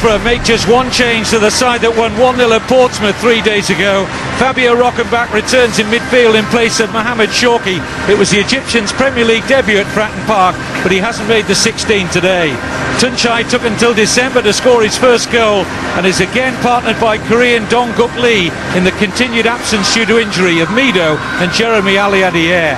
Middlesbrough make just one change to the side that won 1-0 at Portsmouth 3 days ago. Fabio Rockenbach returns in midfield in place of Mohamed Shawki. It was the Egyptian's Premier League debut at Fratton Park, but he hasn't made the 16 today. Tunchai took until December to score his first goal and is again partnered by Korean Dong-guk Lee in the continued absence due to injury of Mido and Jeremy Aliadier.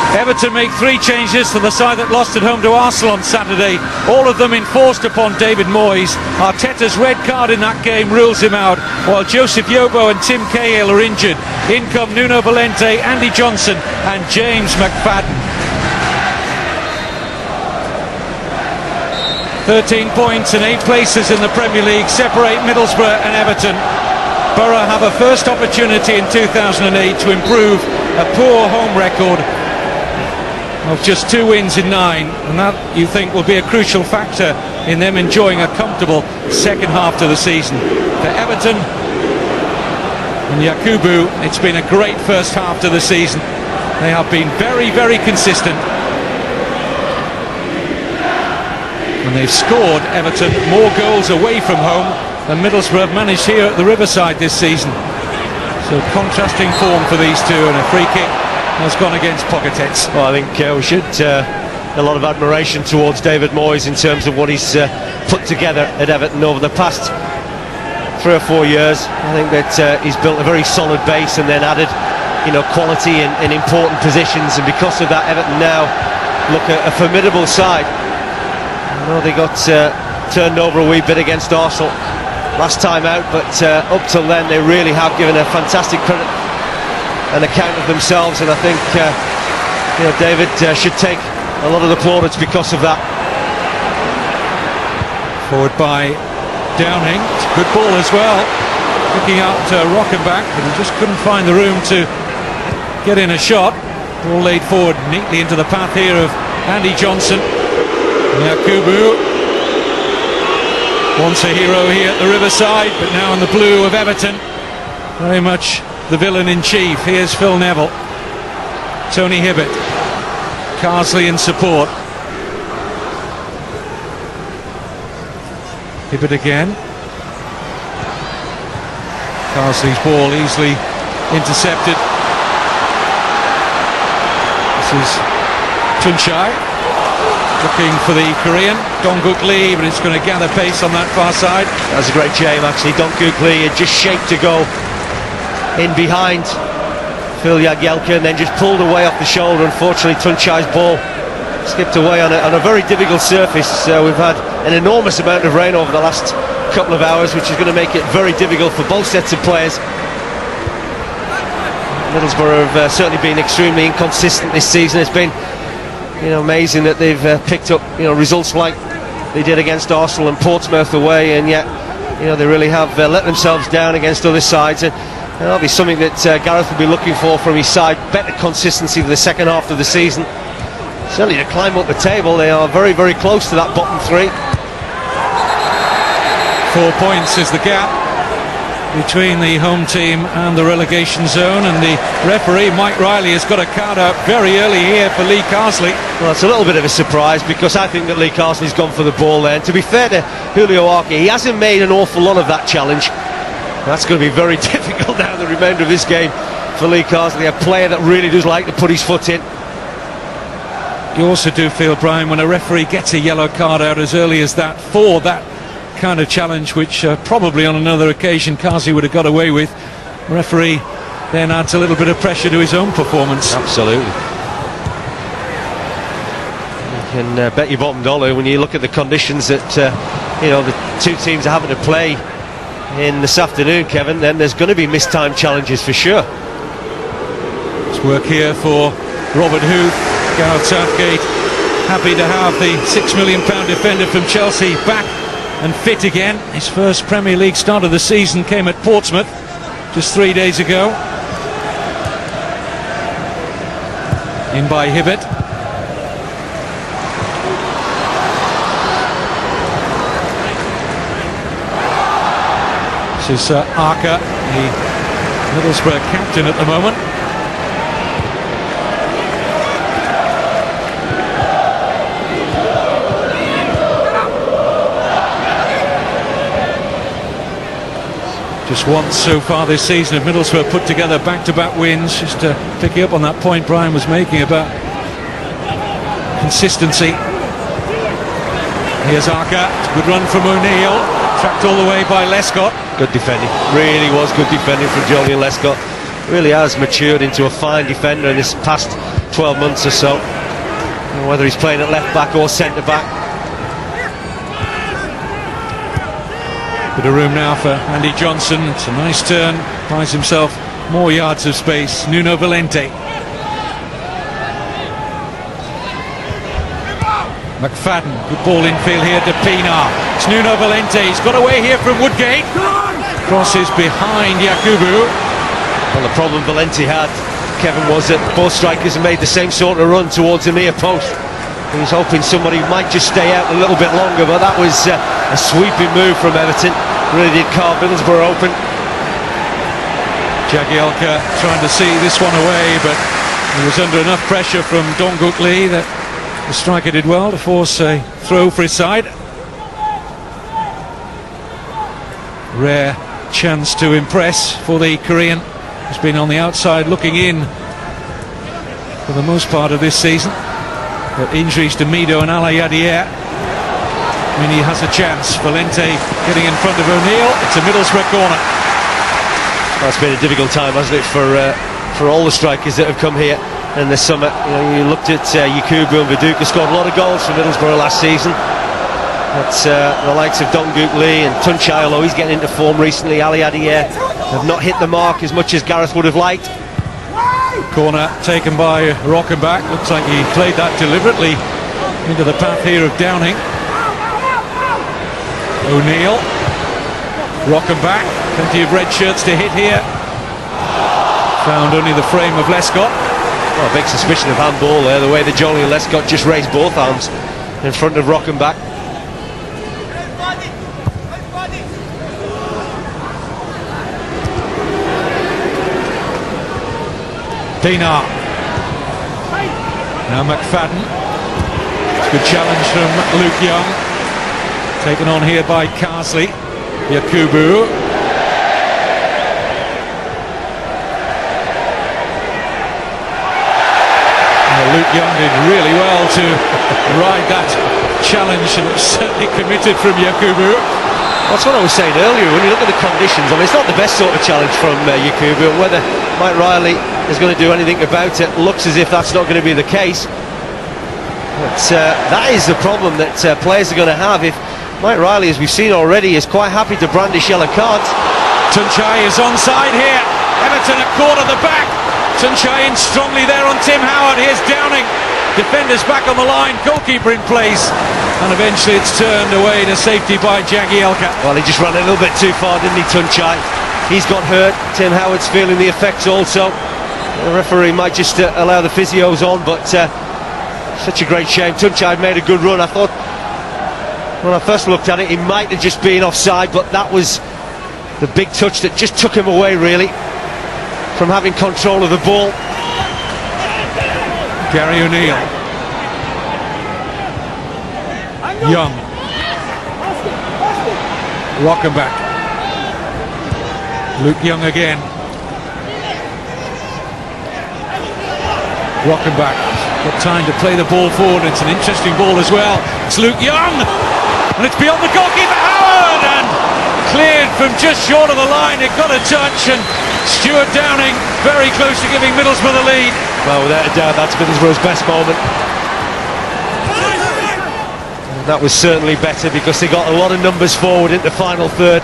Everton make 3 changes to the side that lost at home to Arsenal on Saturday, all of them enforced upon David Moyes. Arteta's red card in that game rules him out, while Joseph Yobo and Tim Cahill are injured. In come Nuno Valente, Andy Johnson and James McFadden. 13 points and 8 places in the Premier League separate Middlesbrough and Everton. Borough have a first opportunity in 2008 to improve a poor home record of just 2 wins in 9, and that, you think, will be a crucial factor in them enjoying a comfortable second half to the season. For Everton and Yakubu, it's been a great first half to the season. They have been very, very consistent, and they've scored, Everton, more goals away from home than Middlesbrough have managed here at the Riverside this season. So contrasting form for these two, and a free kick has gone against Pogatetz. Well, I think we should a lot of admiration towards David Moyes in terms of what he's put together at Everton over the past 3 or 4 years. I think that he's built a very solid base and then added, quality in important positions, and because of that, Everton now look a formidable side. I know they got turned over a wee bit against Arsenal last time out, but up till then they really have given a fantastic an account of themselves, and I think David should take a lot of the plaudits because of that. Forward by Downing, it's a good ball as well, looking out Rockenbach, but he just couldn't find the room to get in a shot. Ball laid forward neatly into the path here of Andy Johnson. Yakubu, once a hero here at the Riverside, but now in the blue of Everton, very much the villain-in-chief. Here's Phil Neville, Tony Hibbert, Carsley in support. Hibbert again. Carsley's ball easily intercepted. This is Tunchai looking for the Korean Dong-guk Lee, but it's going to gather pace on that far side. That's a great game, actually. Dong-guk Lee had just shaped to go in behind Phil Jagielka and then just pulled away off the shoulder. Unfortunately, Tunchai's ball skipped away on a very difficult surface. We've had an enormous amount of rain over the last couple of hours, which is going to make it very difficult for both sets of players. Middlesbrough have certainly been extremely inconsistent this season. It's been amazing that they've picked up results like they did against Arsenal and Portsmouth away, and yet they really have let themselves down against other sides. And that'll be something that Gareth will be looking for from his side, better consistency for the second half of the season. Certainly to climb up the table, they are very, very close to that bottom 3. 4 points is the gap between the home team and the relegation zone, and the referee, Mike Riley, has got a card out very early here for Lee Carsley. Well, it's a little bit of a surprise, because I think that Lee Carsley's gone for the ball there. And to be fair to Julio Arce, he hasn't made an awful lot of that challenge. That's going to be very difficult now, the remainder of this game, for Lee Carsley, a player that really does like to put his foot in. You also do feel, Brian, when a referee gets a yellow card out as early as that for that kind of challenge, which probably on another occasion Carsley would have got away with, the referee then adds a little bit of pressure to his own performance. Absolutely. You can bet your bottom dollar, when you look at the conditions that the two teams are having to play in this afternoon, Kevin, then there's going to be mistimed challenges for sure. It's work here for Robert Huth. Gareth Southgate happy to have the £6 million defender from Chelsea back and fit again. His first Premier League start of the season came at Portsmouth just 3 days ago. In by Hibbert. This is Arca, the Middlesbrough captain at the moment. Just once so far this season have Middlesbrough put together back-to-back wins. Just picking up on that point Brian was making about consistency. Here's Arca, good run from O'Neill, tracked all the way by Lescott. Good defending, really was good defending from Julian Lescott. Really has matured into a fine defender in this past 12 months or so. Whether he's playing at left back or centre back. Bit of room now for Andy Johnson. It's a nice turn, finds himself more yards of space. Nuno Valente. McFadden, good ball infield here to Pinar. It's Nuno Valente, he's got away here from Woodgate. Crosses behind Yakubu. Well, the problem Valente had, Kevin, was that both strikers have made the same sort of run towards the near post. He was hoping somebody might just stay out a little bit longer, but that was a sweeping move from Everton. Really did carve Middlesbrough open. Jagielka trying to see this one away, but he was under enough pressure from Donguk Lee that the striker did well to force a throw for his side. Rare chance to impress for the Korean, who's been on the outside looking in for the most part of this season. But injuries to Mido and Alayadier mean he has a chance. Valente getting in front of O'Neill. It's a Middlesbrough corner. That's been a difficult time, hasn't it, for all the strikers that have come here in the summer. You looked at Yakubu and Viduka scored a lot of goals for Middlesbrough last season. But the likes of Donguk Lee and Tunchai, although he's getting into form recently, Alayadier have not hit the mark as much as Gareth would have liked. Corner taken by Rockenbach. Looks like he played that deliberately into the path here of Downing. O'Neill, Rockenbach, plenty of red shirts to hit here. Found only the frame of Lescott. Well, a big suspicion of handball there, the way that Julian Lescott just raised both arms in front of Rockenbach. Pinar. Now McFadden. Good challenge from Luke Young. Taken on here by Carsley. Yakubu. Luke Young did really well to ride that challenge, and it was certainly committed from Yakubu. That's what I was saying earlier. When you look at the conditions, I mean, it's not the best sort of challenge from Yakubu. Whether Mike Riley is going to do anything about it looks as if that's not going to be the case. But that is the problem that players are going to have if Mike Riley, as we've seen already, is quite happy to brandish yellow cards. Tunchai is onside here. Everton at corner the back. Tunchai in strongly there on Tim Howard. Here's Downing. Defenders back on the line. Goalkeeper in place. And eventually it's turned away to safety by Jagielka. Well, he just ran a little bit too far, didn't he, Tunchai? He's got hurt. Tim Howard's feeling the effects also. The referee might just allow the physios on, but such a great shame. Tunchai made a good run. I thought, when I first looked at it, he might have just been offside, but that was the big touch that just took him away, really, from having control of the ball. Gary O'Neill. Young. Rockenbach. Luke Young again. Rockenbach got time to play the ball forward. It's an interesting ball as well. It's Luke Young, and it's beyond the goalkeeper Howard, and cleared from just short of the line. It got a touch, and Stuart Downing very close to giving Middlesbrough the lead. Well, without a doubt, that's Middlesbrough's best moment. And that was certainly better because they got a lot of numbers forward in the final third.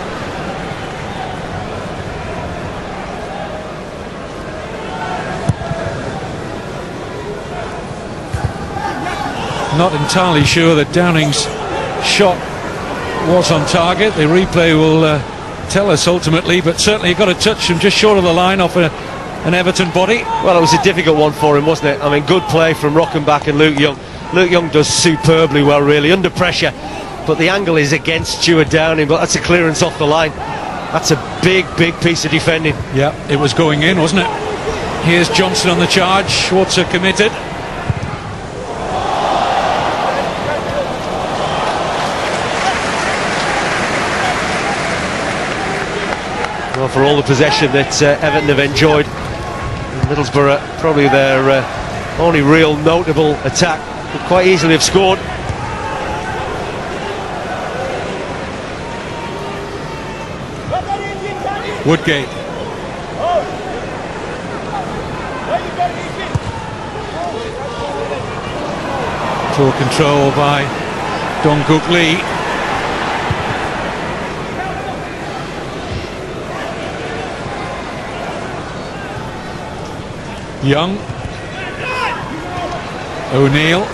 Not entirely sure that Downing's shot was on target. The replay will tell us ultimately, but certainly he got a touch from just short of the line off an Everton body. Well, it was a difficult one for him, wasn't it? I mean, good play from Rockenbach and Luke Young. Luke Young does superbly well, really, under pressure, but the angle is against Stuart Downing, but that's a clearance off the line. That's a big piece of defending. Yeah, it was going in, wasn't it? Here's Johnson on the charge. Schwarzer committed. Well, for all the possession that Everton have enjoyed, Middlesbrough, probably their only real notable attack, could quite easily have scored. Woodgate. Full control by Dong-Guk Lee. Young. O'Neill.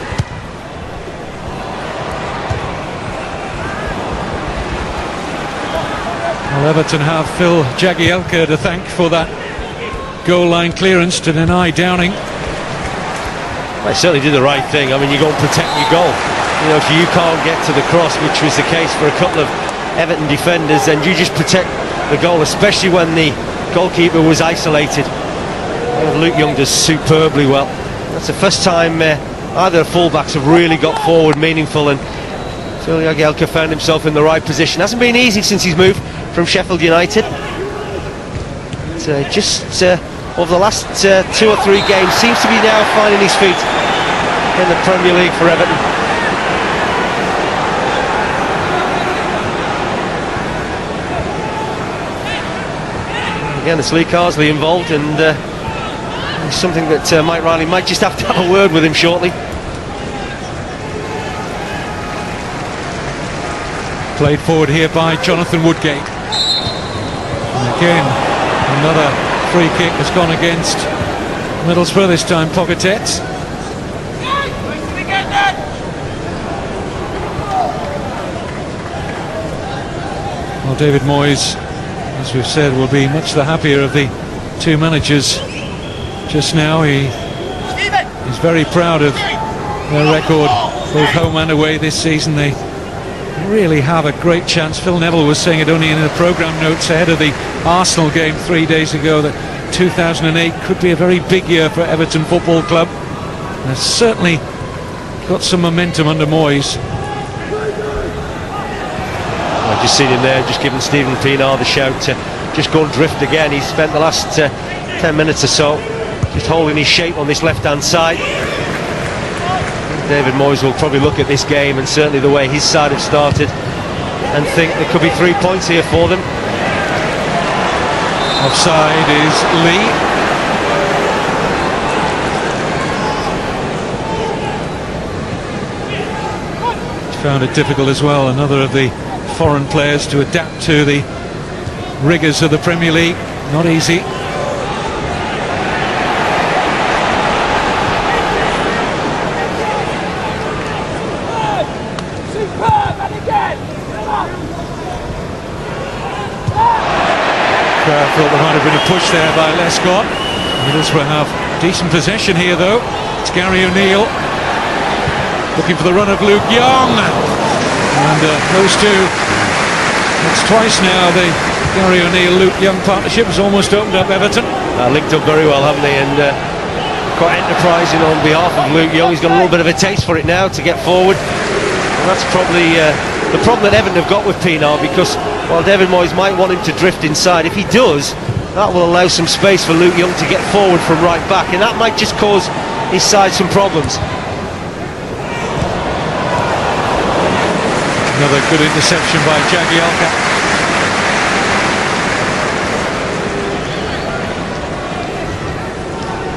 Well, Everton have Phil Jagielka to thank for that goal line clearance to deny Downing. They certainly did the right thing. I mean, you go and protect your goal. You know, if you can't get to the cross, which was the case for a couple of Everton defenders, then you just protect the goal, especially when the goalkeeper was isolated. Luke Young does superbly well. That's the first time either fullbacks have really got forward meaningful, and Phil Jagielka found himself in the right position. Hasn't been easy since he's moved from Sheffield United. Just over the last 2 or 3 games seems to be now finding his feet in the Premier League for Everton. Again, it's Lee Carsley involved, and something that Mike Riley might just have to have a word with him shortly. Played forward here by Jonathan Woodgate. And again, another free kick has gone against Middlesbrough, this time Pogatetz. Well, David Moyes, as we've said, will be much the happier of the two managers just now. He's very proud of their record, both home and away this season. They really have a great chance. Phil Neville was saying it only in the programme notes ahead of the Arsenal game 3 days ago that 2008 could be a very big year for Everton Football Club. They've certainly got some momentum under Moyes. I've just seen him there, just giving Stephen Pienaar the shout to just go and drift again. He's spent the last 10 minutes or so just holding his shape on this left-hand side. David Moyes will probably look at this game, and certainly the way his side have started, and think there could be 3 points here for them. Offside is Lee. Found it difficult as well, another of the foreign players to adapt to the rigours of the Premier League. Not easy. Thought there might have been a push there by Lescott. Middlesbrough have decent possession here though. It's Gary O'Neill looking for the run of Luke Young, and those two, it's twice now the Gary O'Neill-Luke Young partnership has almost opened up Everton. Linked up very well, haven't they, and quite enterprising on behalf of Luke Young. He's got a little bit of a taste for it now to get forward, and that's probably the problem that Everton have got with Pienaar, because while David Moyes might want him to drift inside, if he does, that will allow some space for Luke Young to get forward from right back, and that might just cause his side some problems. Another good interception by Jagielka.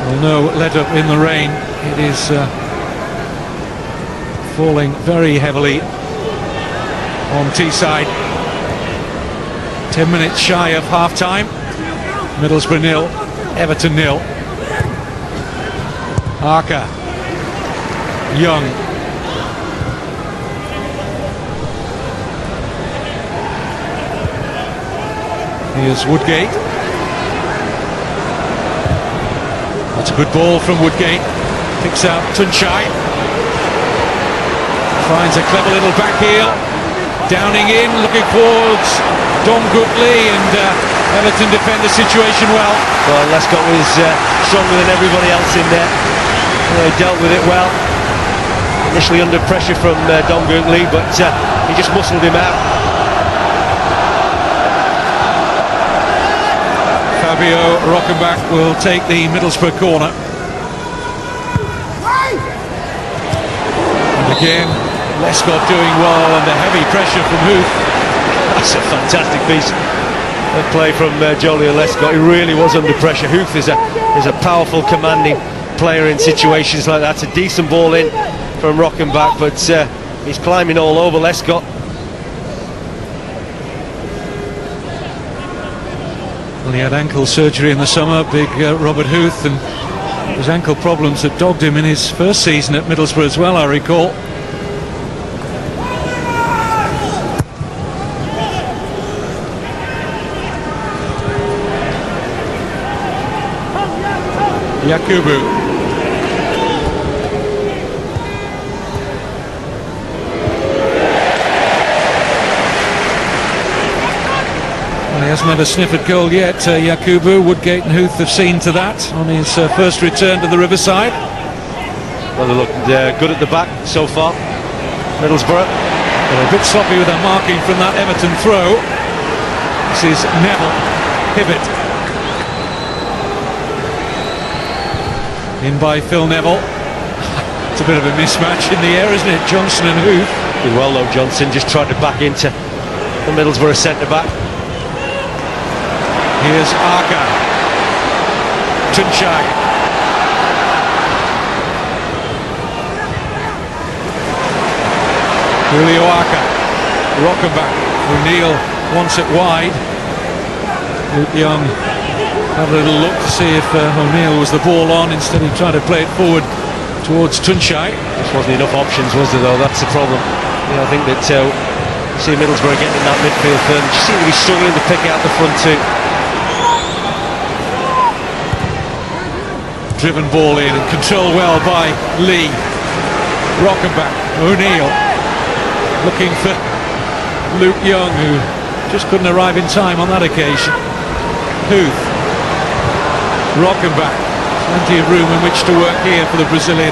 Well, no let up in the rain. It is falling very heavily on Teesside. 10 minutes shy of half-time. Middlesbrough 0, Everton 0. Arca. Young. Here's Woodgate. That's a good ball from Woodgate. Picks out Tunchai. Finds a clever little back heel. Downing in, looking towards Dong-Guk Lee, and Everton defend the situation well. Well, Lescott was stronger than everybody else in there. They dealt with it well. Initially under pressure from Dong-Guk Lee, but he just muscled him out. Fabio Rockenbach will take the Middlesboro corner. And again, Lescott doing well under heavy pressure from Huth. That's a fantastic piece of play from Jolie Lescott. He really was under pressure. Huth is a powerful, commanding player in situations like that. It's a decent ball in from Rockenbach, but he's climbing all over Lescott. Well, he had ankle surgery in the summer, big Robert Huth, and his ankle problems that dogged him in his first season at Middlesbrough as well, I recall. Yakubu. He hasn't had a sniff at goal yet, Yakubu. Woodgate and Huth have seen to that on his first return to the Riverside. Well, they look good at the back so far, Middlesbrough. They're a bit sloppy with their marking from that Everton throw. This is Neville, Hibbett. In by Phil Neville. It's a bit of a mismatch in the air, isn't it? Johnson and Huth. Did well though, Johnson just tried to back into the Middlesbrough centre-back. Here's Arca. Tunchai. Julio Arca. Rockenbach. O'Neill wants it wide. Luke Young had a little look to see if O'Neill was the ball on. Instead he tried to play it forward towards Tunchai. Just wasn't enough options, was there, though? That's the problem. Yeah, I think that see Middlesbrough getting in that midfield third. They seem to be struggling to pick out the front two. Driven ball in and controlled well by Lee. Rockenbach, O'Neill looking for Luke Young, who just couldn't arrive in time on that occasion. Huth, Rockenbach, plenty of room in which to work here for the Brazilian.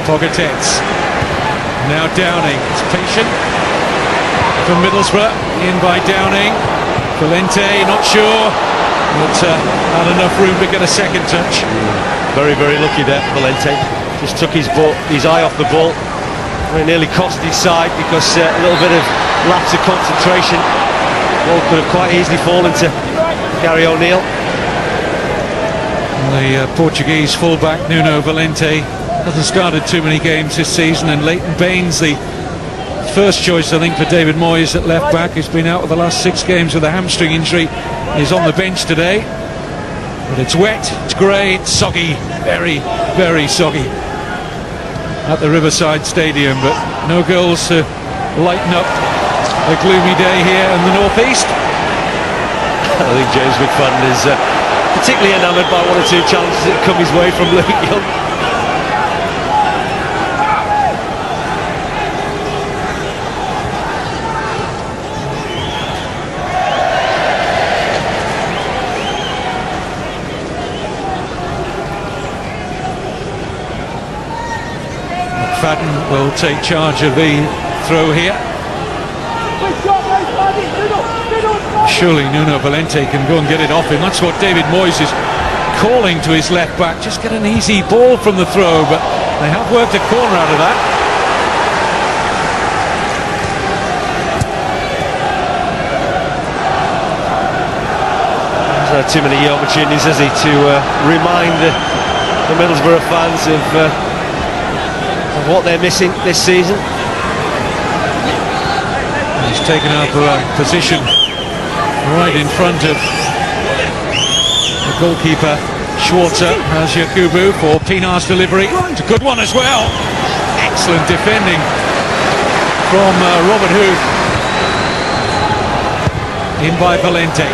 Pogatetz, now Downing, it's patient from Middlesbrough, in by Downing. Valente, not sure, but had enough room to get a second touch. Very, very lucky there, Valente. Just took his eye off the ball. It nearly cost his side because a little bit of lapse of concentration. The ball could have quite easily fallen to Gary O'Neill. The Portuguese fullback Nuno Valente hasn't started too many games this season, and Leighton Baines, the first choice I think for David Moyes at left back, who's been out of the last 6 games with a hamstring injury, is on the bench today. But it's wet, it's grey, it's soggy, very, very soggy at the Riverside Stadium, but no goals to lighten up a gloomy day here in the northeast. I think James McFadden is particularly enamoured by one or two challenges that come his way from Luke Young. Fadden will take charge of the throw here. Surely Nuno Valente can go and get it off him. That's what David Moyes is calling to his left back. Just get an easy ball from the throw, but they have worked a corner out of that. He's had too many opportunities, has he, to remind the Middlesbrough fans of what they're missing this season. He's taken up a position right in front of the goalkeeper. Schwarzer has Yakubu for Pinar's delivery. It's a good one as well. Excellent defending from Robert Huth. In by Valente.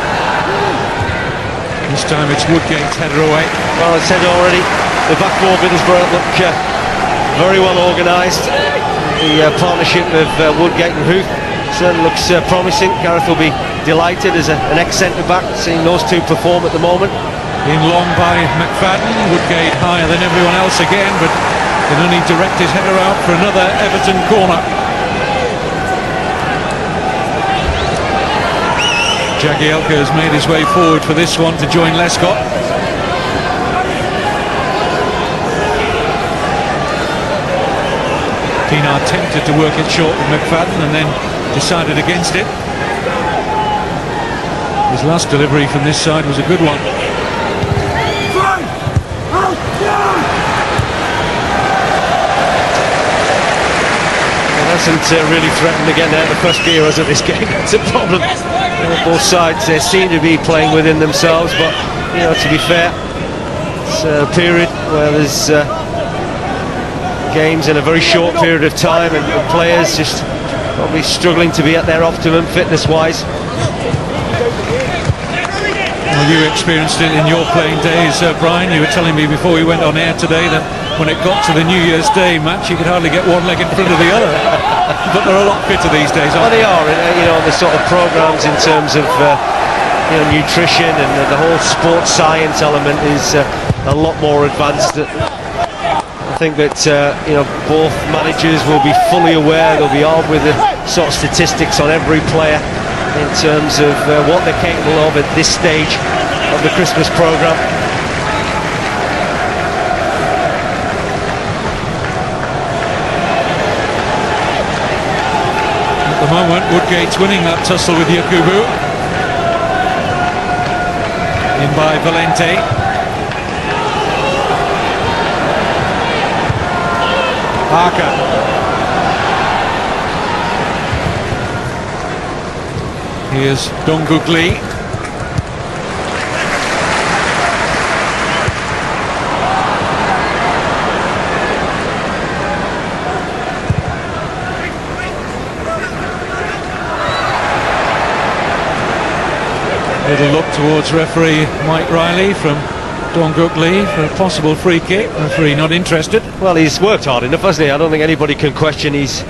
This time it's Woodgate's header away. Well, I said already, the back four Middlesbrough look very well organised. The partnership of Woodgate and Huth certainly looks promising. Gareth will be delighted as an ex-centre-back seeing those two perform at the moment. In long by McFadden. Woodgate higher than everyone else again, but can only direct his header out for another Everton corner. Jagielka has made his way forward for this one to join Lescott. Pienaar tempted to work it short with McFadden and then decided against it. His last delivery from this side was a good one. Hasn't really threatened to get out the first gear as of this game. It's a problem. Both sides seem to be playing within themselves, but to be fair, it's a period where there's games in a very short period of time, and players just probably struggling to be at their optimum fitness-wise. Well, you experienced it in your playing days, Brian. You were telling me before we went on air today that when it got to the New Year's Day match, you could hardly get one leg in front of the other. But they're a lot fitter these days, aren't they? Well, they are. The sort of programmes in terms of nutrition and the whole sports science element is a lot more advanced. I think that both managers will be fully aware. They'll be armed with the sort of statistics on every player in terms of what they're capable of at this stage of the Christmas programme. At the moment, Woodgate's winning that tussle with Yakubu. In by Valente. Arca. Here's Dongugli. Little look towards referee Mike Riley from Dongugli for a possible free kick. Referee not interested. Well, he's worked hard enough, hasn't he? I don't think anybody can question his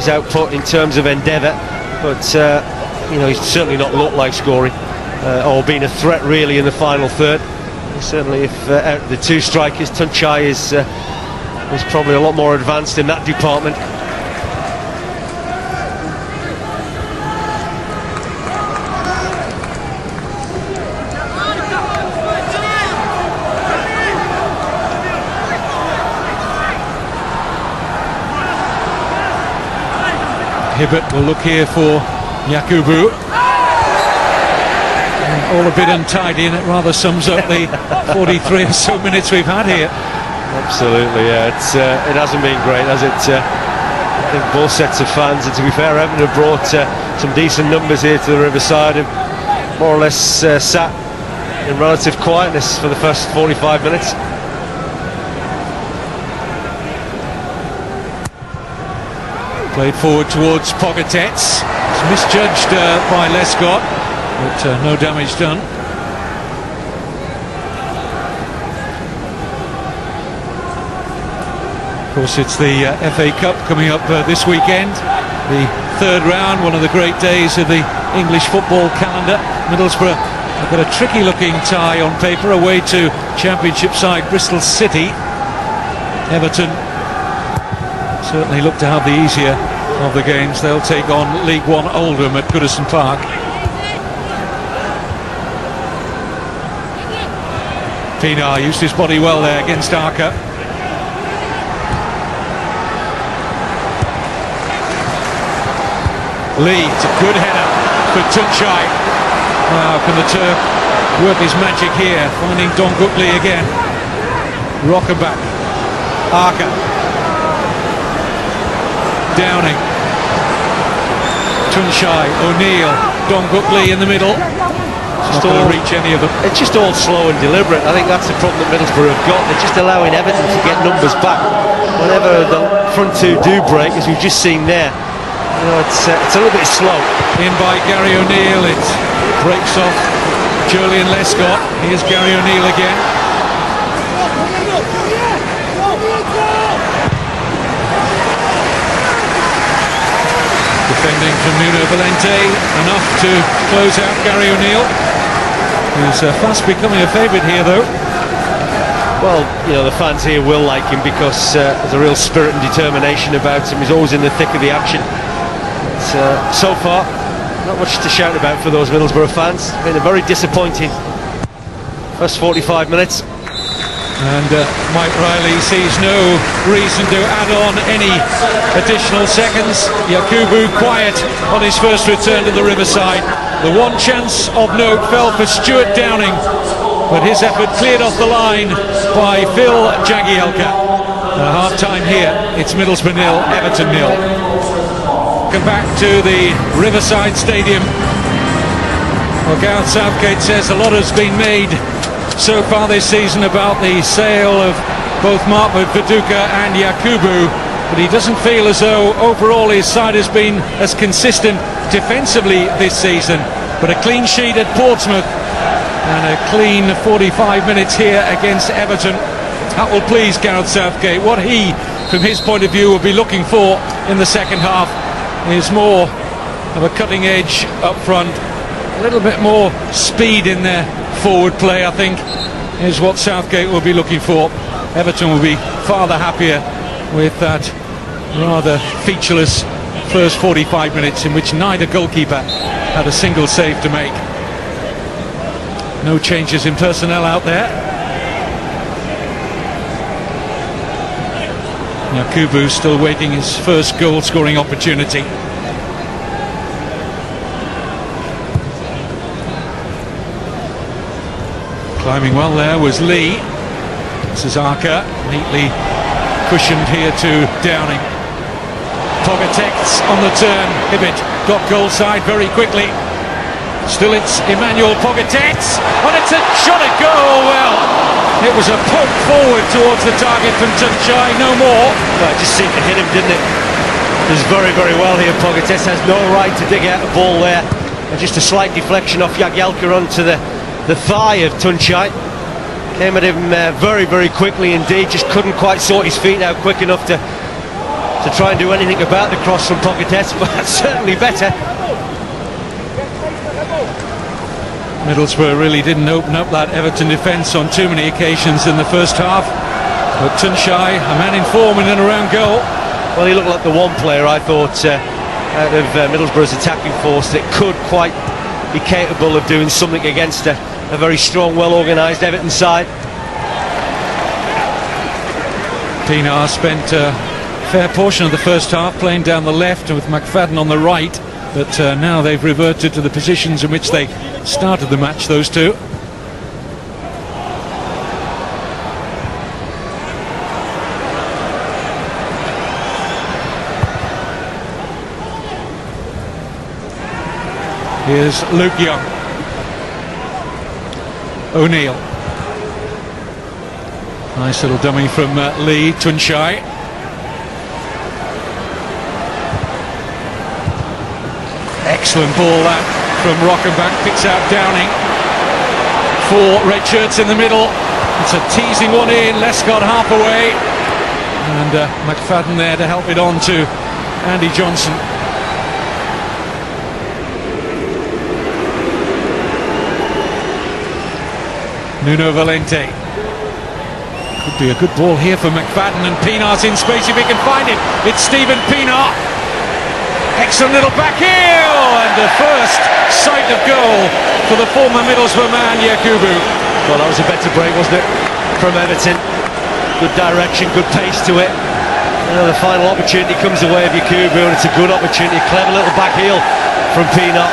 output in terms of endeavour, but he's certainly not looked like scoring or being a threat really in the final third. Certainly, if out of the two strikers, Tunchai is probably a lot more advanced in that department. Hibbert will look here for Yakubu. All a bit untidy, and it rather sums up the 43 or so minutes we've had here. Absolutely, yeah. It hasn't been great, has it? I think both sets of fans, and to be fair, Everton have brought some decent numbers here to the Riverside and more or less sat in relative quietness for the first 45 minutes. Played forward towards Pogatetz. It's misjudged by Lescott, but no damage done. Of course, it's the FA Cup coming up this weekend. The third round, one of the great days of the English football calendar. Middlesboro have got a tricky-looking tie on paper away to Championship side Bristol City. Everton certainly look to have the easier of the games. They'll take on League One Oldham at Goodison Park. Pienaar used his body well there against Arca. Leeds, a good header for Tunchai. Wow, can the Turk work his magic here? Finding Dongugli again. Rockenbach. Arca. Downing, Tunchai, O'Neill, Dongugli in the middle. It's not going to reach any of them. It's just all slow and deliberate. I think that's the problem that Middlesbrough have got. They're just allowing Everton to get numbers back whenever the front two do break, as we've just seen there. It's a little bit slow. In by Gary O'Neill, it breaks off Julian Lescott. Here's Gary O'Neill again. Defending from Nuno Valente, enough to close out Gary O'Neill, who's fast becoming a favourite here though. Well, the fans here will like him because there's a real spirit and determination about him. He's always in the thick of the action. So far, not much to shout about for those Middlesbrough fans. It's been a very disappointing first 45 minutes. And Mike Riley sees no reason to add on any additional seconds. Yakubu quiet on his first return to the Riverside. The one chance of note fell for Stuart Downing, but his effort cleared off the line by Phil Jagielka. Half time here, it's Middlesbrough 0, Everton 0. Come back to the Riverside Stadium. Well, Gareth Southgate says a lot has been made so far this season about the sale of both Martford Viduka and Yakubu, but he doesn't feel as though overall his side has been as consistent defensively this season. But a clean sheet at Portsmouth and a clean 45 minutes here against Everton, that will please Gareth Southgate. What he, from his point of view, will be looking for in the second half is more of a cutting edge up front, a little bit more speed in their forward play, I think, is what Southgate will be looking for. Everton will be far the happier with that rather featureless first 45 minutes in which neither goalkeeper had a single save to make. No changes in personnel out there. Yakubu still waiting his first goal scoring opportunity. Climbing well there was Lee. Suzuka neatly cushioned here to Downing. Pogatetz on the turn. Hibbett got goal side very quickly. Still it's Emmanuel Pogatetz. And it's a shot at goal. Well, it was a poke forward towards the target from Tunchai, no more. Well, it just seemed to hit him, didn't it? It was very, very well here. Pogatetz has no right to dig out a ball there. And just a slight deflection off Jagielka onto the thigh of Tunchai. Came at him very, very quickly indeed. Just couldn't quite sort his feet out quick enough to try and do anything about the cross from Pogatetz, but that's certainly better. Middlesbrough really didn't open up that Everton defence on too many occasions in the first half, but Tunchai, a man in form in and around goal. Well, he looked like the one player I thought out of Middlesbrough's attacking force that could quite be capable of doing something against a very strong, well-organised Everton side. Pienaar spent a fair portion of the first half playing down the left with McFadden on the right, but now they've reverted to the positions in which they started the match, those two. Here's Luke Young. O'Neill. Nice little dummy from Lee. Tunchai. Excellent ball that from Rockenbach. Picks out Downing. 4 red shirts in the middle. It's a teasing one in. Lescott half away. And McFadden there to help it on to Andy Johnson. Nuno Valente. Could be a good ball here for McFadden, and Pienaar's in space if he can find it. It's Stephen Pienaar. Excellent little back heel, and the first sight of goal for the former Middlesbrough man, Yakubu. Well, that was a better break, wasn't it, from Everton? Good direction, good pace to it. The final opportunity comes away of Yakubu, and it's a good opportunity. Clever little back heel from Pienaar.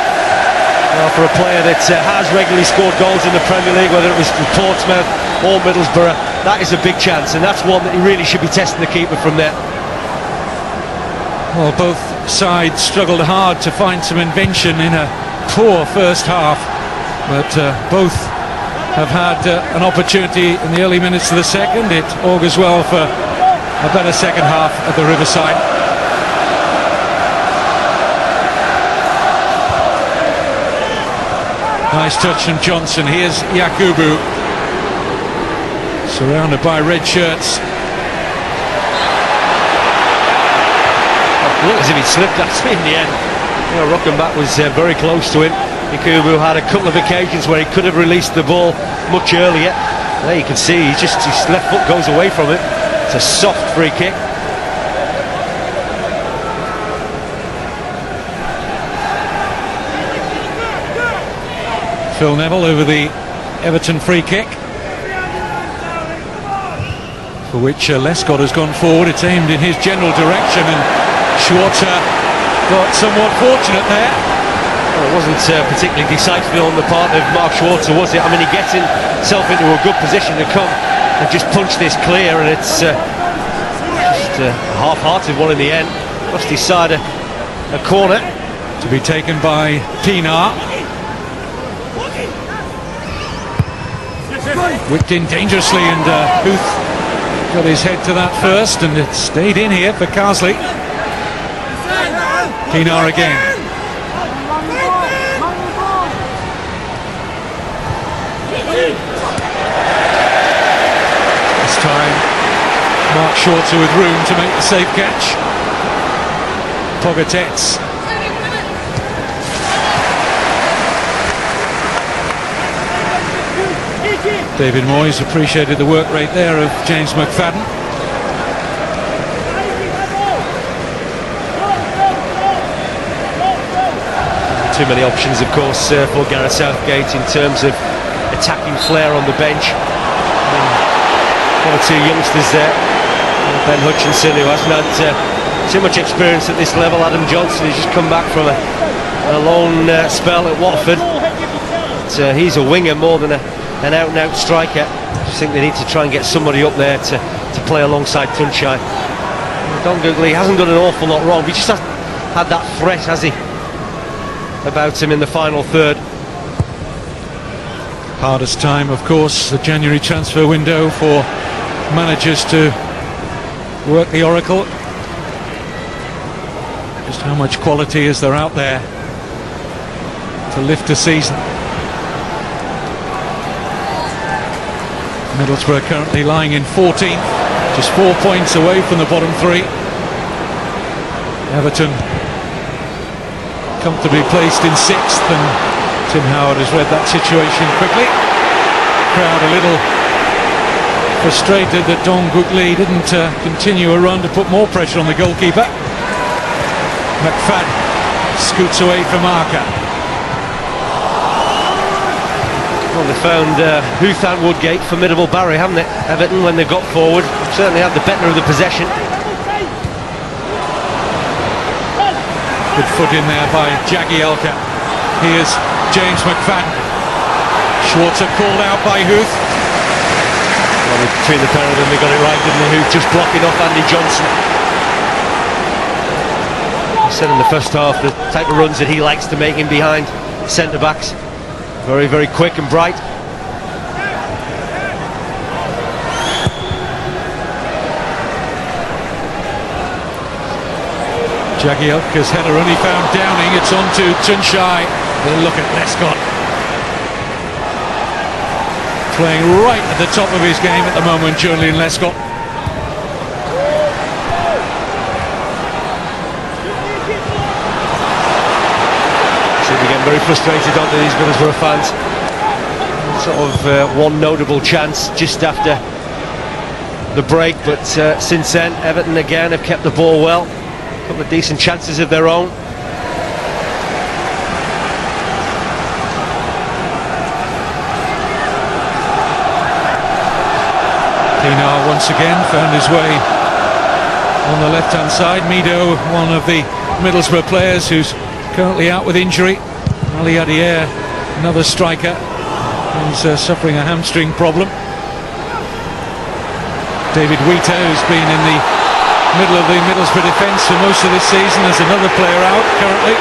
For a player that has regularly scored goals in the Premier League, whether it was for Portsmouth or Middlesbrough, that is a big chance, and that's one that he really should be testing the keeper from there. Well, both sides struggled hard to find some invention in a poor first half, but both have had an opportunity in the early minutes of the second. It augurs well for a better second half at the Riverside. Nice touch from Johnson. Here's Yakubu, surrounded by red shirts. It looked as if he'd slipped actually in the end. Rockenbach was very close to him. Yakubu had a couple of occasions where he could have released the ball much earlier. There you can see his left foot goes away from it. It's a soft free kick. Phil Neville over the Everton free kick, for which Lescott has gone forward. It's aimed in his general direction, and Schwarzer got somewhat fortunate there. Well, it wasn't particularly decisive on the part of Mark Schwarzer, was it? I mean, he gets himself into a good position to come and just punch this clear, and it's just a half-hearted one in the end. Must decide a corner. To be taken by Pienaar. Whipped in dangerously, and Huth got his head to that first, and it stayed in here for Carsley. Pienaar again. This time Mark Schwarzer with room to make the safe catch. Pogatetz. David Moyes appreciated the work rate there of James McFadden. Too many options, of course, for Gareth Southgate in terms of attacking flair on the bench. One or two youngsters there. Ben Hutchinson, who hasn't had too much experience at this level. Adam Johnson, who's just come back from a long spell at Watford. But, he's a winger more than an out-and-out striker. I just think they need to try and get somebody up there to play alongside Tunchai. Don Googly hasn't done an awful lot wrong, but he just hasn't had that threat, has he, about him in the final third. Hardest time, of course, the January transfer window for managers to work the oracle. Just how much quality is there out there to lift a season? Middlesboro currently lying in 14th, just 4 points away from the bottom three. Everton comfortably placed in 6th, and Tim Howard has read that situation quickly. Crowd a little frustrated that Don Googly didn't continue a run to put more pressure on the goalkeeper. McFadden scoots away from Arca. Well, they found Huth and Woodgate formidable Barry, haven't they? Everton, when they got forward, certainly had the better of the possession. Good foot in there by Jagielka. Here's James McFadden. Schwarzer called out by Huth. Well, between the pair of them, they got it right, didn't they? Huth just blocking off Andy Johnson. He said in the first half the type of runs that he likes to make in behind centre-backs. Very, very quick and bright. Jagielka's header only found Downing. It's on to Tunchai. Look at Lescott. Playing right at the top of his game at the moment, Julian Lescott. Again, very frustrated, aren't they, these Middlesbrough fans? Sort of one notable chance just after the break, but since then Everton again have kept the ball well. A couple of decent chances of their own. Pienaar once again found his way on the left-hand side. Mido, one of the Middlesbrough players who's currently out with injury. Ali Adier, another striker, he's suffering a hamstring problem. David Wheater, who's been in the middle of the Middlesbrough defence for most of this season, has another player out currently,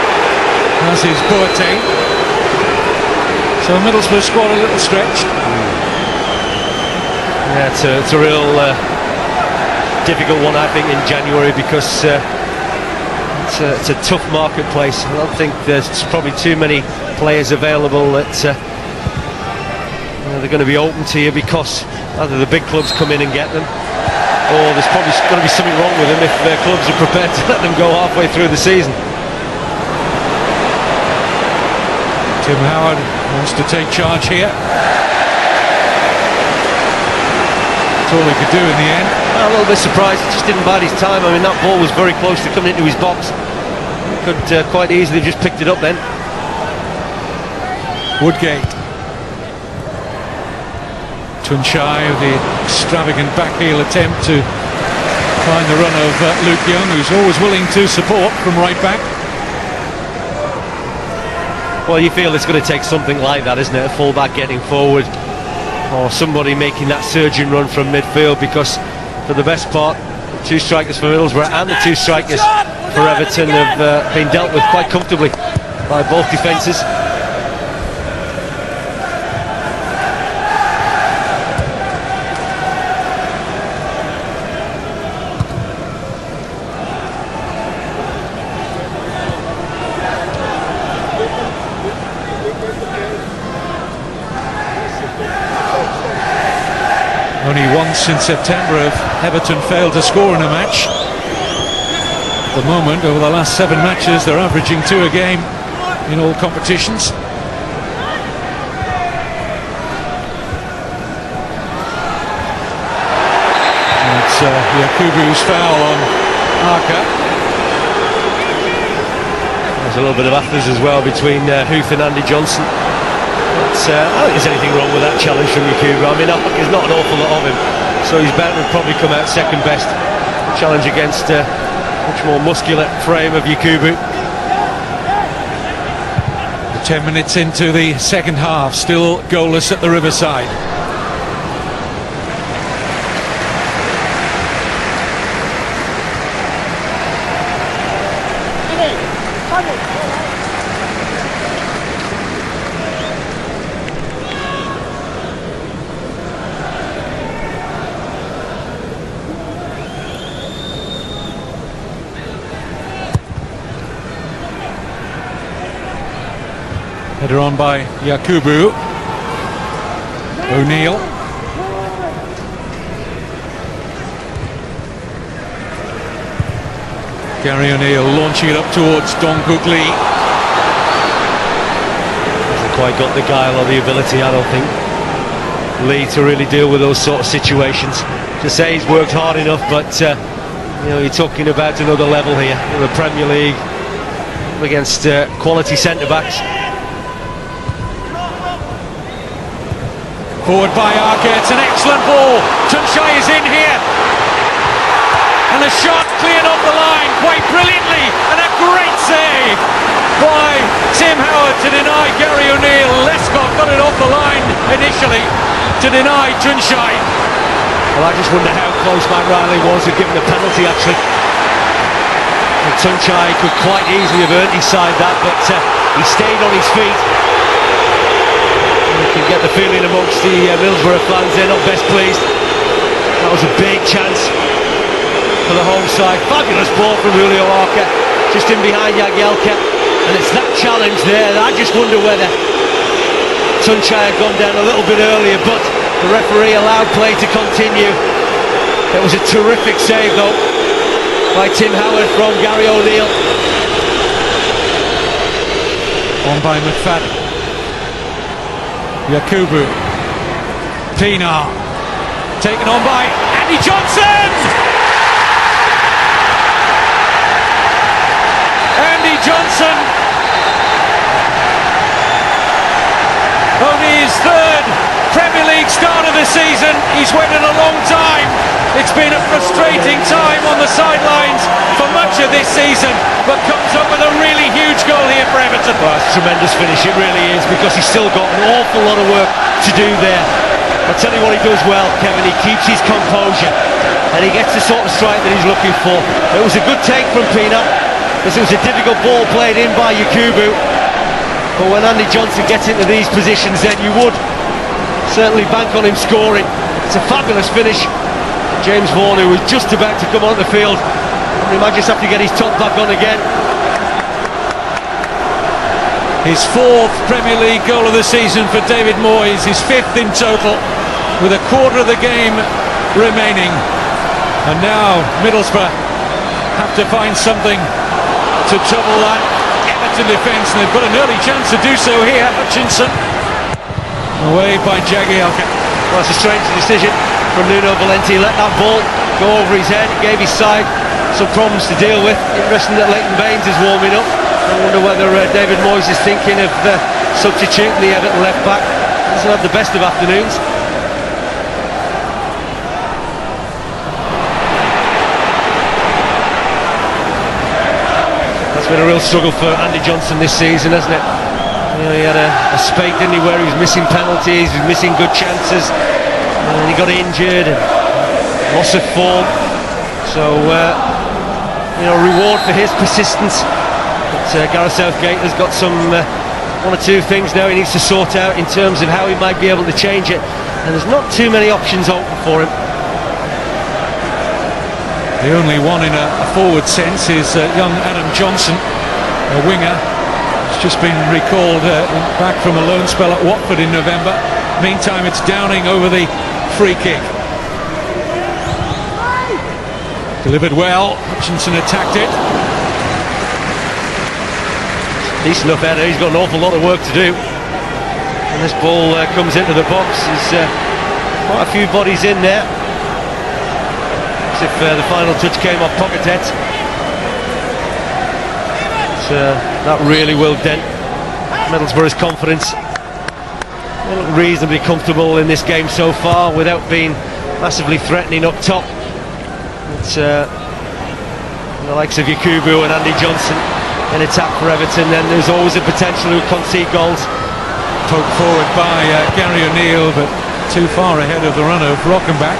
as is Boateng. So Middlesbrough squad a little stretched. Yeah, it's a real difficult one, I think, in January, because it's a tough marketplace. I don't think there's probably too many players available that they're going to be open to you, because either the big clubs come in and get them, or there's probably going to be something wrong with them if their clubs are prepared to let them go halfway through the season. Tim Howard wants to take charge here. That's all he could do in the end. A little bit surprised, he just didn't bide his time. I mean, that ball was very close to coming into his box. He could quite easily have just picked it up then. Woodgate Tunchai with the extravagant back heel attempt to find the run of Luke Young, who's always willing to support from right back. Well, you feel it's going to take something like that, isn't it? A full-back getting forward, or somebody making that surging run from midfield, because for the best part, the two strikers for Middlesbrough and the two strikers for Everton have been dealt with quite comfortably by both defences. Only once in September have Everton failed to score in a match. At the moment, over the last 7 matches, they're averaging 2 a game in all competitions. It's Yakubu's foul on Arca. There's a little bit of afters as well between Huth and Andy Johnson. But I don't think there's anything wrong with that challenge from Yakubu. I mean, there's not an awful lot of him, so he's bound to probably come out second best. Challenge against much more muscular frame of Yakubu. 10 minutes into the second half, still goalless at the Riverside. Header on by Yakubu. O'Neill. Gary O'Neill launching it up towards Dongkook Lee. Hasn't quite got the guile or the ability, I don't think, Lee, to really deal with those sort of situations. To say he's worked hard enough, but you know, you're talking about another level here in the Premier League against quality centre-backs. Forward by Arca, it's an excellent ball. Tunchai is in here. And a shot cleared off the line quite brilliantly. And a great save by Tim Howard to deny Gary O'Neill. Lescott got it off the line initially to deny Tunchai. Well, I just wonder how close Matt Riley was to giving the penalty, actually. And Tunchai could quite easily have earned his side that, but he stayed on his feet. You can get the feeling amongst the Middlesbrough fans, they're not best pleased. That was a big chance for the home side. Fabulous ball from Julio Arca, just in behind Jagielka. And it's that challenge there that I just wonder whether Tunchai had gone down a little bit earlier, but the referee allowed play to continue. It was a terrific save though by Tim Howard from Gary O'Neill. On by McFadden. Yakubu. Pienaar. Taken on by Andy Johnson! Andy Johnson! Only his 3rd Premier League start of the season. He's waited a long time. It's been a frustrating time on the sidelines for much of this season, but comes up with a really huge goal here for Everton. Well, it's a tremendous finish, it really is, because he's still got an awful lot of work to do there. I'll tell you what he does well, Kevin, he keeps his composure and he gets the sort of strike that he's looking for. It was a good take from Pienaar, because it was a difficult ball played in by Yakubu, but when Andy Johnson gets into these positions, then you would certainly bank on him scoring. It's a fabulous finish. James Vaughan, who was just about to come on the field, he might just have to get his top back on again. His 4th Premier League goal of the season for David Moyes, his 5th in total, with a quarter of the game remaining. And now Middlesbrough have to find something to trouble that Everton defence, and they've got an early chance to do so here. Hutchinson away by Jagielka. Well, it's a strange decision from Nuno Valente. He let that ball go over his head. It gave his side some problems to deal with. Interesting that Leighton Baines is warming up. I wonder whether David Moyes is thinking of substituting the Everton left back. Doesn't have the best of afternoons. That's been a real struggle for Andy Johnson this season, hasn't it? You know, he had a spate, didn't he, where he was missing penalties, he was missing good chances, and he got injured and loss of form. So, you know, reward for his persistence. But Gareth Southgate has got some one or two things now he needs to sort out in terms of how he might be able to change it, and there's not too many options open for him. The only one in a forward sense is young Adam Johnson, a winger. He's just been recalled back from a loan spell at Watford in November. Meantime, it's Downing over the free kick. Delivered well, Hutchinson attacked it. Decent enough header, he's got an awful lot of work to do. And this ball comes into the box, there's quite a few bodies in there. As if the final touch came off Pochettino. That really will dent Middlesbrough's confidence. They look reasonably comfortable in this game so far without being massively threatening up top. It's the likes of Yakubu and Andy Johnson in attack for Everton, then there's always a potential to concede goals. Poked forward by Gary O'Neill, but too far ahead of the runner of Rockenbach.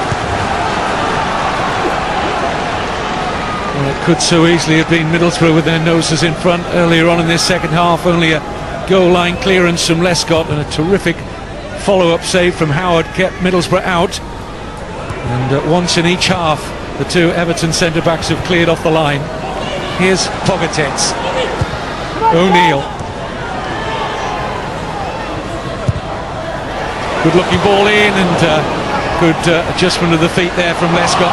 Well, it could so easily have been Middlesbrough with their noses in front earlier on in this second half. Only a goal line clearance from Lescott and a terrific follow-up save from Howard kept Middlesbrough out. And once in each half, the two Everton centre-backs have cleared off the line. Here's Pogatetz. O'Neill. Good looking ball in, and good adjustment of the feet there from Lescott.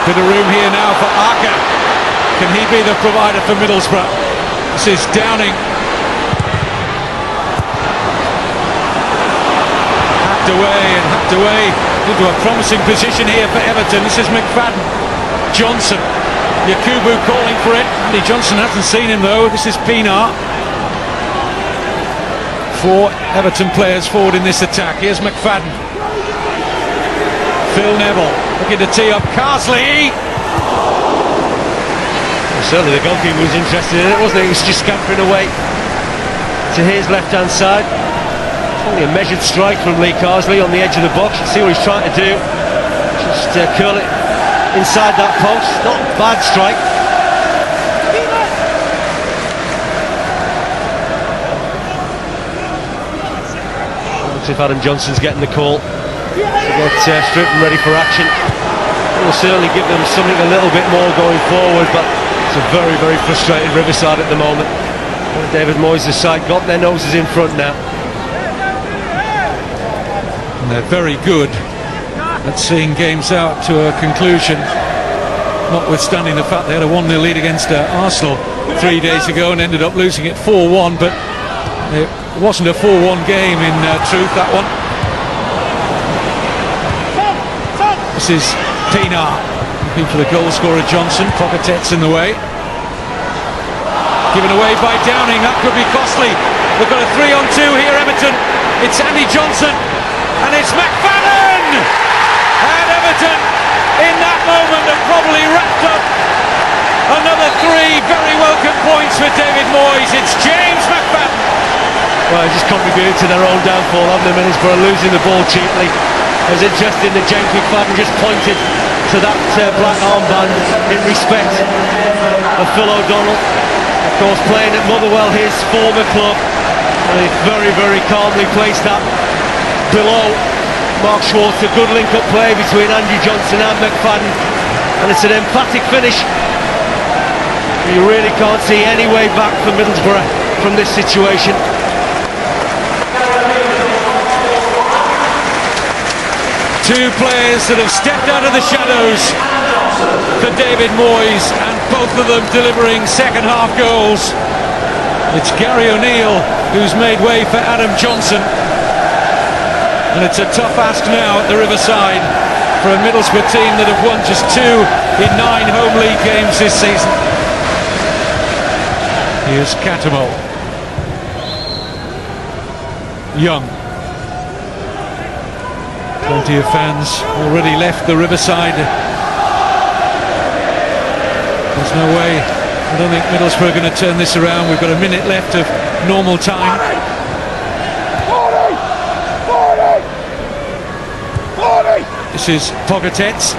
Bit of room here now for Arca. Can he be the provider for Middlesbrough? This is Downing. Hacked away into a promising position here for Everton. This is McFadden. Johnson. Yakubu calling for it. Andy Johnson hasn't seen him though. This is Pienaar. 4 Everton players forward in this attack. Here's McFadden. Phil Neville looking to tee up Carsley. Well, certainly the goalkeeper was interested in it, wasn't he? He was just scampering away to his left-hand side. Only a measured strike from Lee Carsley on the edge of the box. You see what he's trying to do. Just curl it inside that post. Not a bad strike. Looks as if Adam Johnson's getting the call to get stripped and ready for action. It will certainly give them something a little bit more going forward, but it's a very, very frustrated Riverside at the moment. David Moyes' side got their noses in front now. And they're very good at seeing games out to a conclusion, notwithstanding the fact they had a 1-0 lead against Arsenal 3 days ago and ended up losing it 4-1, but it wasn't a 4-1 game in truth, that one. This is Pienaar looking for the goal scorer Johnson. Pogatetz in the way. Given away by Downing, that could be costly. They've got a 3-on-2 here, Everton. It's Andy Johnson. And it's McFadden! And Everton, in that moment, have probably wrapped up another 3 very welcome points for David Moyes. It's James McFadden. Well, just contributed to their own downfall, haven't they, Middlesbrough, losing the ball cheaply. It was interesting that James McFadden just pointed to that black armband in respect of Phil O'Donnell. Of course, playing at Motherwell, his former club. And he very, very calmly placed that below Mark Schwartz. A good link-up play between Andy Johnson and McFadden, and it's an emphatic finish. You really can't see any way back for Middlesbrough from this situation. Two players that have stepped out of the shadows for David Moyes, and both of them delivering second half goals. It's Gary O'Neill who's made way for Adam Johnson. And it's a tough ask now at the Riverside for a Middlesbrough team that have won just 2 in 9 home league games this season. Here's Cattermole. Young. Plenty of fans already left the Riverside. There's no way. I don't think Middlesbrough are going to turn this around. We've got a minute left of normal time. 40. This is Pogatetz.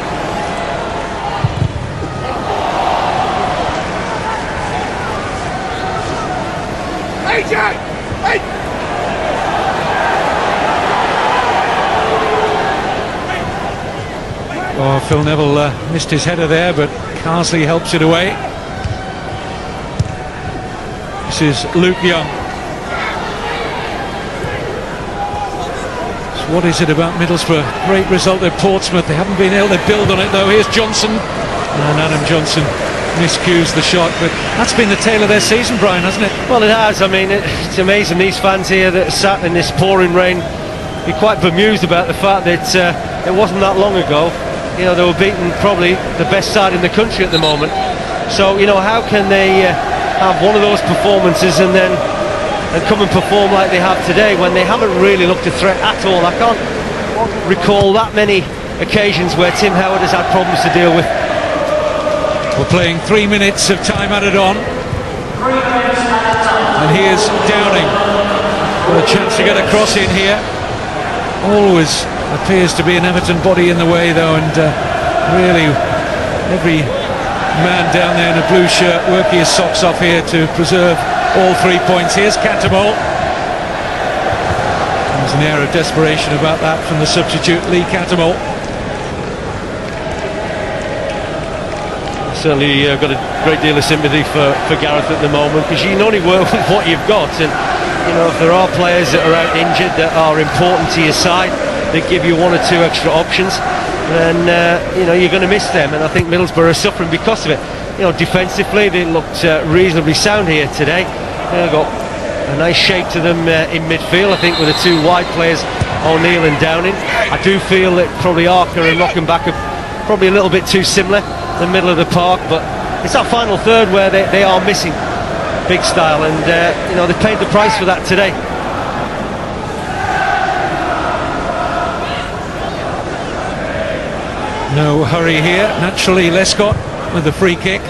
Oh, Phil Neville missed his header there, but Carsley helps it away. This is Luke Young. So what is it about Middlesbrough? Great result at Portsmouth. They haven't been able to build on it though. Here's Johnson, and Adam Johnson miscues the shot, but that's been the tale of their season, Brian, hasn't it? Well, it has. I mean, it's amazing. These fans here that are sat in this pouring rain be quite bemused about the fact that it wasn't that long ago. You know, they were beating probably the best side in the country at the moment. So, you know, how can they have one of those performances and then come and perform like they have today when they haven't really looked a threat at all? I can't recall that many occasions where Tim Howard has had problems to deal with. We're playing 3 minutes of time added on. And here's Downing. Got a chance to get a cross in here. Always appears to be an Everton body in the way though, and really every man down there in a blue shirt working his socks off here to preserve all 3 points. Here's Canterbury. There's an air of desperation about that from the substitute Lee Canterbury. Certainly got a great deal of sympathy for Gareth at the moment, because you can only work with what you've got, and you know, if there are players that are out injured that are important to your side, that give you 1 or 2 extra options, then you know, you're going to miss them. And I think Middlesbrough are suffering because of it. You know, defensively they looked reasonably sound here today. They've got a nice shape to them in midfield, I think, with the 2 wide players, O'Neill and Downing. I do feel that probably Arca and Rockenbach are probably a little bit too similar, the middle of the park, but it's that final third where they are missing big style, and you know, they paid the price for that today. No hurry here. Naturally, Lescott with the free kick.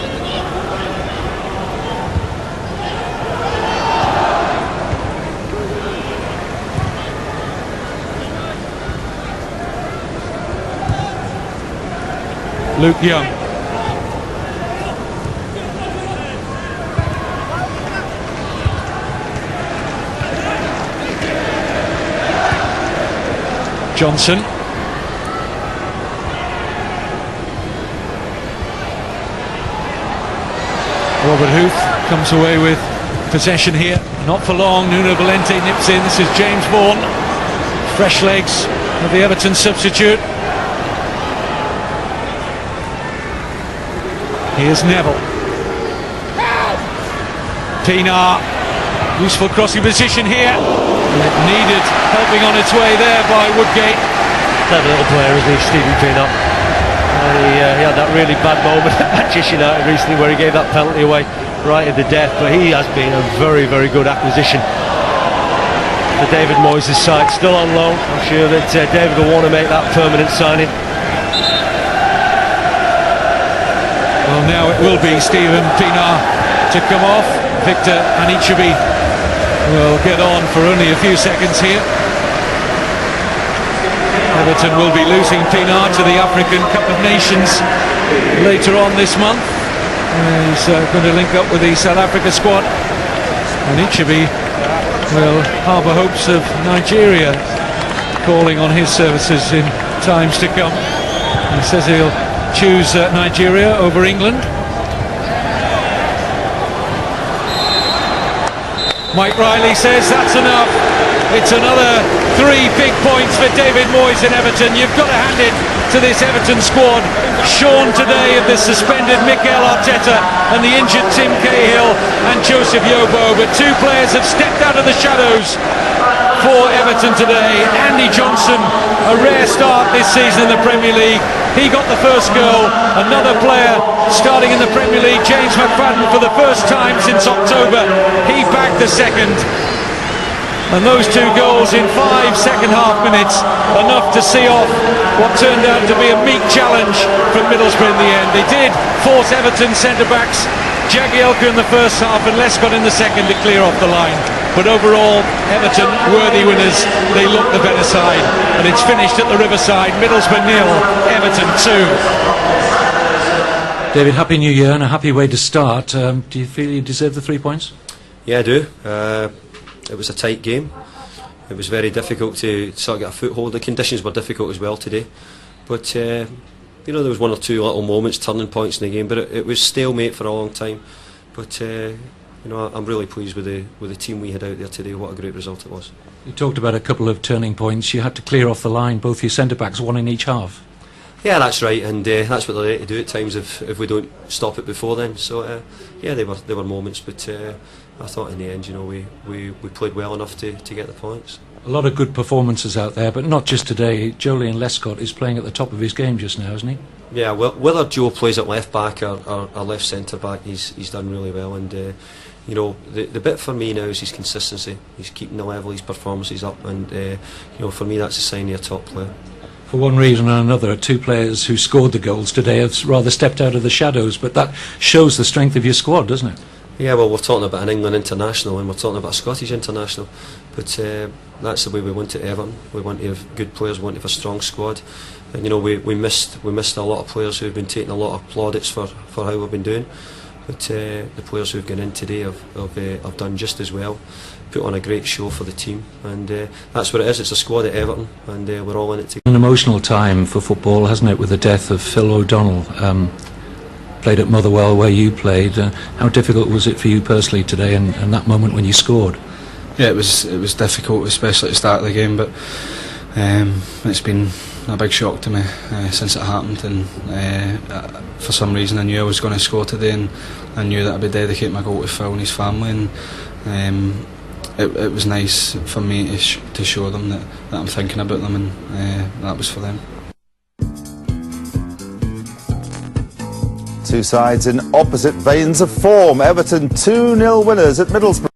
Luke Young. Johnson. Robert Huth comes away with possession here. Not for long. Nuno Valente nips in. This is James Vaughan. Fresh legs of the Everton substitute. Here's Neville. Pienaar. Useful crossing position here. And it needed helping on its way there by Woodgate. Clever little player, isn't he, Stephen Pienaar? He had that really bad moment at Manchester United recently where he gave that penalty away right at the death, but he has been a very, very good acquisition for David Moyes' side. Still on loan. I'm sure that David will want to make that permanent signing. Well, now it will be Stephen Pienaar to come off. Victor Anichebe will get on for only a few seconds here. Everton will be losing Pienaar to the African Cup of Nations later on this month. He's going to link up with the South Africa squad. Anichebe will harbour hopes of Nigeria calling on his services in times to come. He says he'll choose Nigeria over England. Mike Riley says that's enough. It's another 3 big points for David Moyes in Everton. You've got to hand it to this Everton squad, shorn today of the suspended Mikel Arteta and the injured Tim Cahill and Joseph Yobo, but 2 players have stepped out of the shadows for Everton today. Andy Johnson, a rare start this season in the Premier League. He got the first goal. Another player starting in the Premier League, James McFadden, for the first time since October. He bagged the second. And those 2 goals in 5 second half minutes, enough to see off what turned out to be a meek challenge from Middlesbrough in the end. They did force Everton centre-backs, Jagielka in the first half and Lescott in the second, to clear off the line. But overall, Everton worthy winners. They look the better side, and it's finished at the Riverside. Middlesbrough 0, Everton 2. David, happy New Year and a happy way to start. Do you feel you deserve the 3 points? Yeah, I do. It was a tight game. It was very difficult to sort of get a foothold. The conditions were difficult as well today, but you know, there was 1 or 2 little moments, turning points in the game, but it was stalemate for a long time. But you know, I'm really pleased with the team we had out there today. What a great result it was. You talked about a couple of turning points. You had to clear off the line, both your centre backs, 1 in each half. Yeah, that's right, and that's what they're there to do at times if we don't stop it before then. So yeah, they were moments, but I thought in the end, you know, we played well enough to get the points. A lot of good performances out there, but not just today. Julian Lescott is playing at the top of his game just now, isn't he? Yeah, well, whether Joe plays at left back or left centre back, he's done really well, and you know, the bit for me now is his consistency. He's keeping the level, his performances up, and you know, for me that's a sign of a top player. For one reason or another, 2 players who scored the goals today have rather stepped out of the shadows, but that shows the strength of your squad, doesn't it? Yeah, well, we're talking about an England international and we're talking about a Scottish international, but that's the way we want it, Everton. We want to have good players, we want to have a strong squad, and you know, we missed a lot of players who've been taking a lot of plaudits for how we've been doing, but the players who've gone in today have done just as well, put on a great show for the team, and that's what it is. It's a squad at Everton, and we're all in it together. An emotional time for football, hasn't it, with the death of Phil O'Donnell? Played at Motherwell where you played. How difficult was it for you personally today, and that moment when you scored? Yeah, it was difficult, especially at the start of the game, but it's been a big shock to me since it happened, and for some reason I knew I was going to score today, and I knew that I'd be dedicating my goal to Phil and his family, and it was nice for me to show them that I'm thinking about them, and that was for them. 2 sides in opposite veins of form. Everton 2-0 winners at Middlesboro.